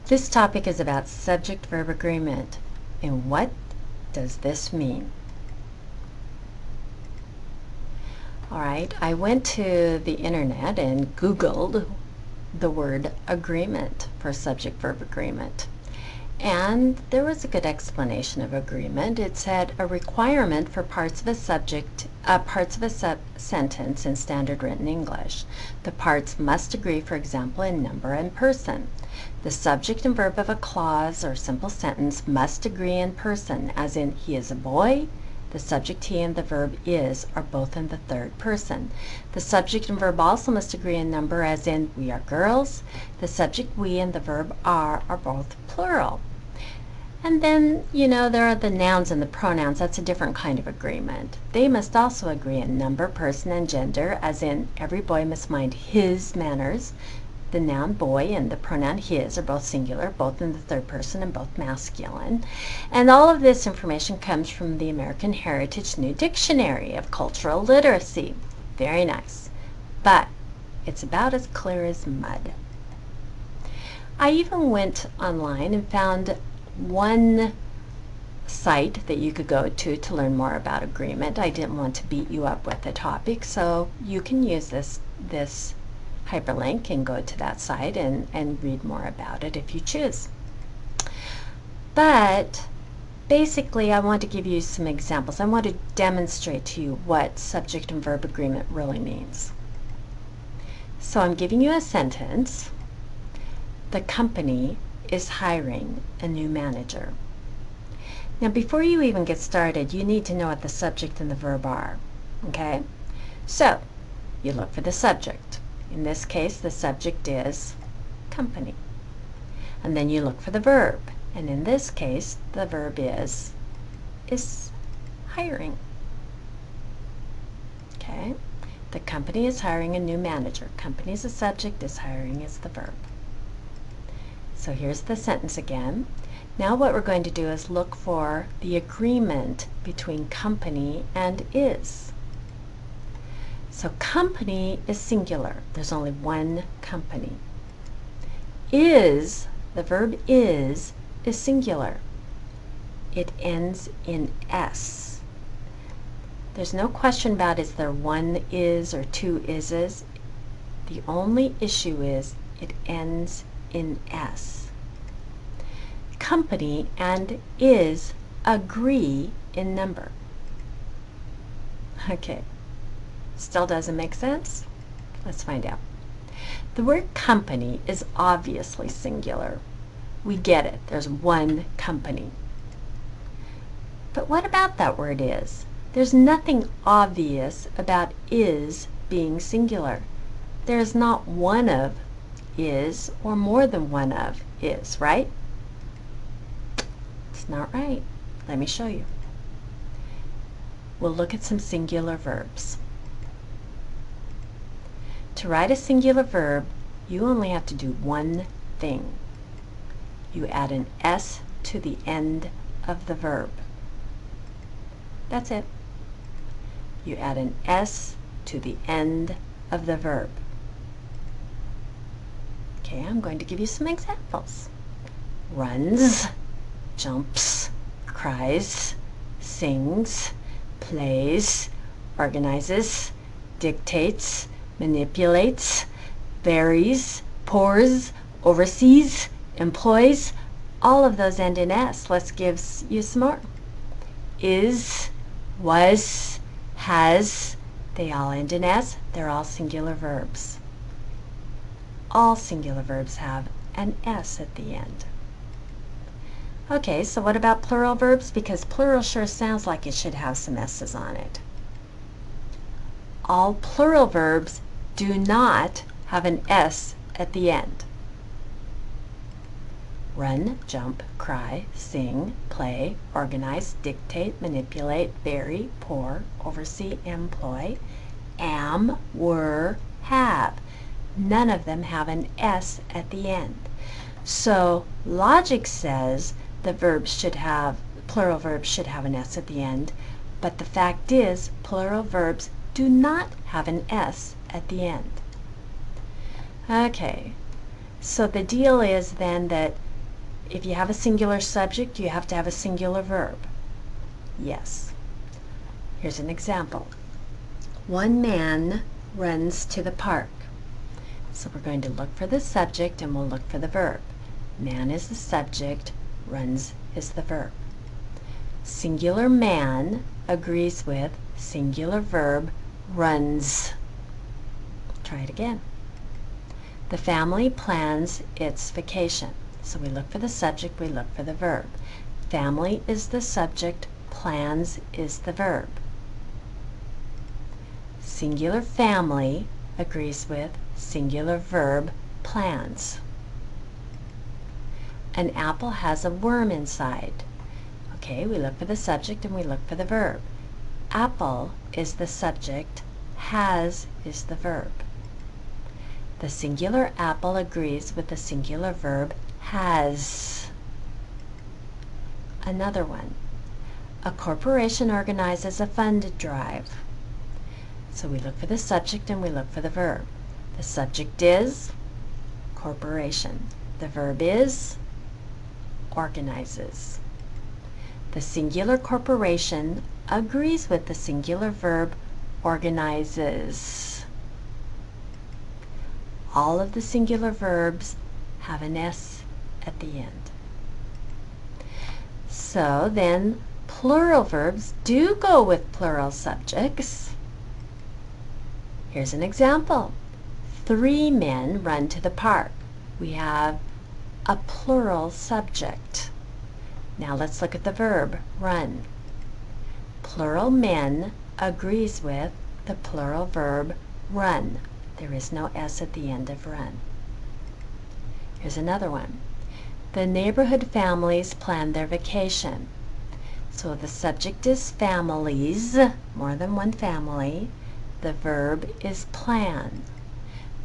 This topic is about subject-verb agreement. And what does this mean? Alright, I went to the internet and Googled the word agreement for subject-verb agreement. And there was a good explanation of agreement. It said a requirement for parts of a sentence in standard written English. The parts must agree, for example, in number and person. The subject and verb of a clause or simple sentence must agree in person, as in he is a boy. The subject he and the verb is are both in the third person. The subject and verb also must agree in number, as in we are girls. The subject we and the verb are both plural. And then, there are the nouns and the pronouns. That's a different kind of agreement. They must also agree in number, person, and gender, as in every boy must mind his manners. The noun boy and the pronoun his are both singular, both in the third person and both masculine. And all of this information comes from the American Heritage New Dictionary of Cultural Literacy. Very nice. But it's about as clear as mud. I even went online and found one site that you could go to learn more about agreement. I didn't want to beat you up with the topic, so you can use this hyperlink and go to that site and read more about it if you choose. But basically, I want to give you some examples. I want to demonstrate to you what subject and verb agreement really means. So I'm giving you a sentence. The company is hiring a new manager. Now, before you even get started, you need to know what the subject and the verb are. Okay? So, you look for the subject. In this case, the subject is company. And then you look for the verb. And in this case, the verb is hiring. Okay? The company is hiring a new manager. Company is the subject, is hiring is the verb. So here's the sentence again. Now what we're going to do is look for the agreement between company and is. So company is singular. There's only one company. Is, the verb is singular. It ends in S. There's no question about is there one is or two ises. The only issue is it ends in S. Company and is agree in number. Okay. Still doesn't make sense? Let's find out. The word company is obviously singular. We get it. There's one company. But what about that word is? There's nothing obvious about is being singular. There's not one of is or more than one of is, right? It's not right. Let me show you. We'll look at some singular verbs. To write a singular verb, you only have to do one thing. You add an S to the end of the verb. That's it. You add an S to the end of the verb. Okay, I'm going to give you some examples. Runs, jumps, cries, sings, plays, organizes, dictates, manipulates, buries, pours, oversees, employs. All of those end in S. Let's give you some more. Is, was, has, they all end in S. They're all singular verbs. All singular verbs have an S at the end. Okay, so what about plural verbs? Because plural sure sounds like it should have some S's on it. All plural verbs do not have an S at the end. Run, jump, cry, sing, play, organize, dictate, manipulate, bury, pour, oversee, employ, am, were, have. None of them have an S at the end. So logic says the plural verbs should have an S at the end, but the fact is plural verbs do not have an S at the end. Okay, so the deal is then that if you have a singular subject, you have to have a singular verb. Yes. Here's an example. One man runs to the park. So we're going to look for the subject and we'll look for the verb. Man is the subject, runs is the verb. Singular man agrees with singular verb runs. Try it again. The family plans its vacation. So we look for the subject, we look for the verb. Family is the subject, plans is the verb. Singular family agrees with singular verb plans. An apple has a worm inside. Okay, we look for the subject and we look for the verb. Apple is the subject, has is the verb. The singular apple agrees with the singular verb has. Another one. A corporation organizes a fund drive. So we look for the subject and we look for the verb. The subject is corporation. The verb is organizes. The singular corporation agrees with the singular verb organizes. All of the singular verbs have an S at the end. So then plural verbs do go with plural subjects. Here's an example. 3 men run to the park. We have a plural subject. Now let's look at the verb, run. Plural men agrees with the plural verb run. There is no S at the end of run. Here's another one. The neighborhood families plan their vacation. So the subject is families, more than one family. The verb is plan.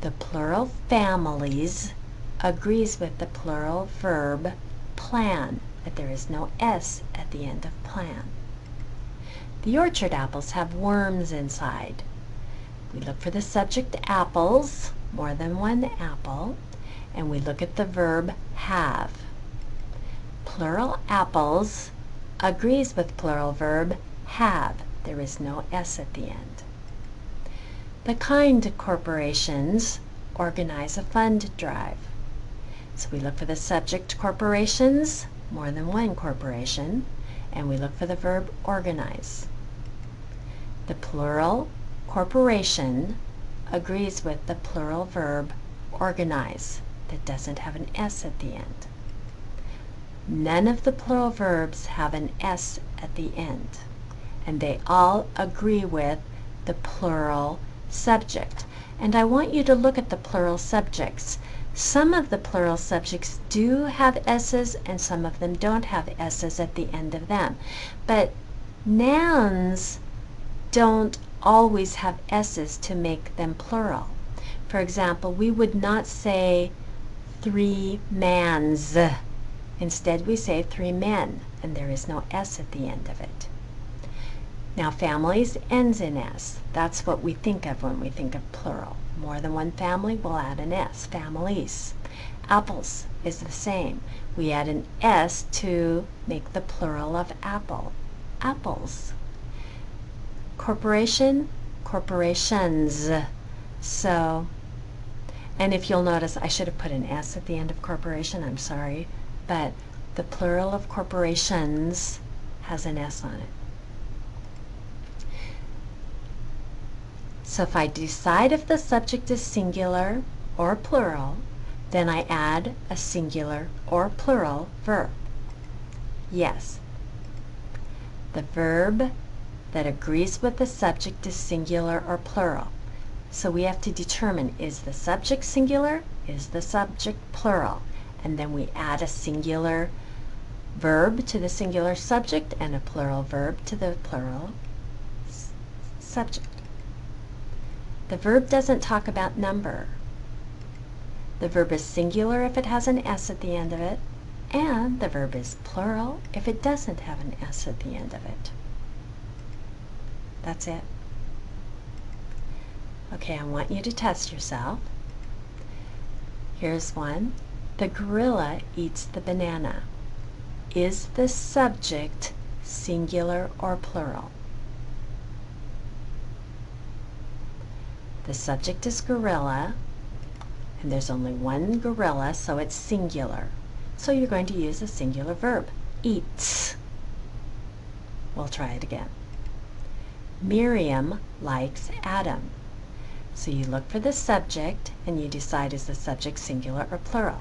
The plural families agrees with the plural verb plan, but there is no S at the end of plan. The orchard apples have worms inside. We look for the subject apples, more than one apple, and we look at the verb have. Plural apples agrees with plural verb have. There is no S at the end. The kind corporations organize a fund drive. So we look for the subject corporations, more than one corporation, and we look for the verb organize. The plural corporation agrees with the plural verb organize that doesn't have an S at the end. None of the plural verbs have an S at the end, and they all agree with the plural subject. And I want you to look at the plural subjects. Some of the plural subjects do have S's and some of them don't have S's at the end of them. But nouns don't always have S's to make them plural. For example, we would not say 3 mans. Instead we say 3 men, and there is no S at the end of it. Now families ends in S. That's what we think of when we think of plural. More than one family, we'll add an S. Families. Apples is the same. We add an S to make the plural of apple. Apples. Corporation, corporations. So, and if you'll notice, I should have put an S at the end of corporation, I'm sorry, but the plural of corporations has an S on it. So if I decide if the subject is singular or plural, then I add a singular or plural verb. Yes. The verb that agrees with the subject is singular or plural. So we have to determine, is the subject singular? Is the subject plural? And then we add a singular verb to the singular subject and a plural verb to the plural subject. The verb doesn't talk about number. The verb is singular if it has an S at the end of it, and the verb is plural if it doesn't have an S at the end of it. That's it. Okay, I want you to test yourself. Here's one. The gorilla eats the banana. Is the subject singular or plural? The subject is gorilla, and there's only one gorilla, so it's singular. So you're going to use a singular verb, eats. We'll try it again. Miriam likes Adam. So you look for the subject, and you decide is the subject singular or plural.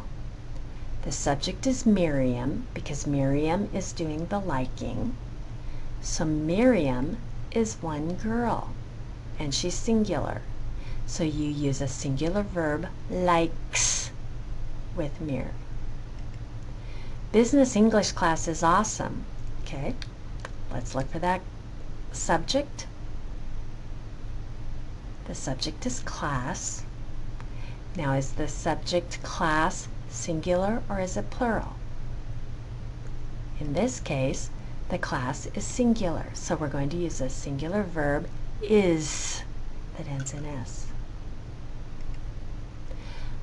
The subject is Miriam, because Miriam is doing the liking. So Miriam is one girl, and she's singular. So you use a singular verb, likes, with Mir. Business English class is awesome. Okay, let's look for that subject. The subject is class. Now, is the subject class singular or is it plural? In this case, the class is singular, so we're going to use a singular verb, is, that ends in S.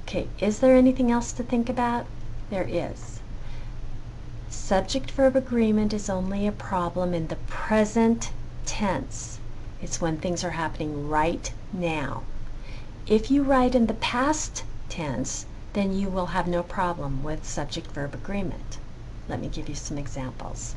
Okay, is there anything else to think about? There is. Subject-verb agreement is only a problem in the present tense. It's when things are happening right now. If you write in the past tense, then you will have no problem with subject-verb agreement. Let me give you some examples.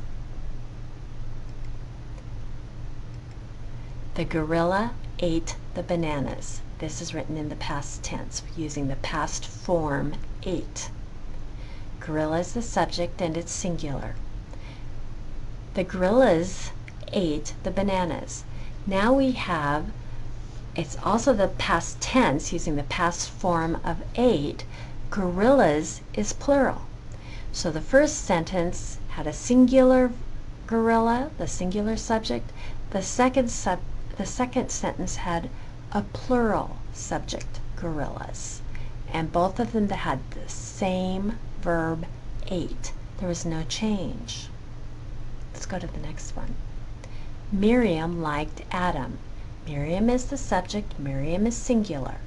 The gorilla ate the bananas. This is written in the past tense using the past form ate. Gorilla is the subject and it's singular. The gorillas ate the bananas. Now we have, it's also the past tense using the past form of ate. Gorillas is plural. So the first sentence had a singular gorilla, the singular subject. The second sentence had a plural subject, gorillas. And both of them had the same verb, ate. There was no change. Let's go to the next one. Miriam liked Adam. Miriam is the subject, Miriam is singular.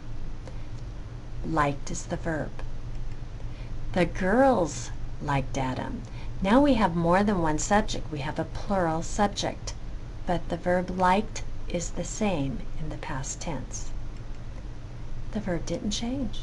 Liked is the verb. The girls liked Adam. Now we have more than one subject. We have a plural subject, but the verb liked is the same in the past tense. The verb didn't change.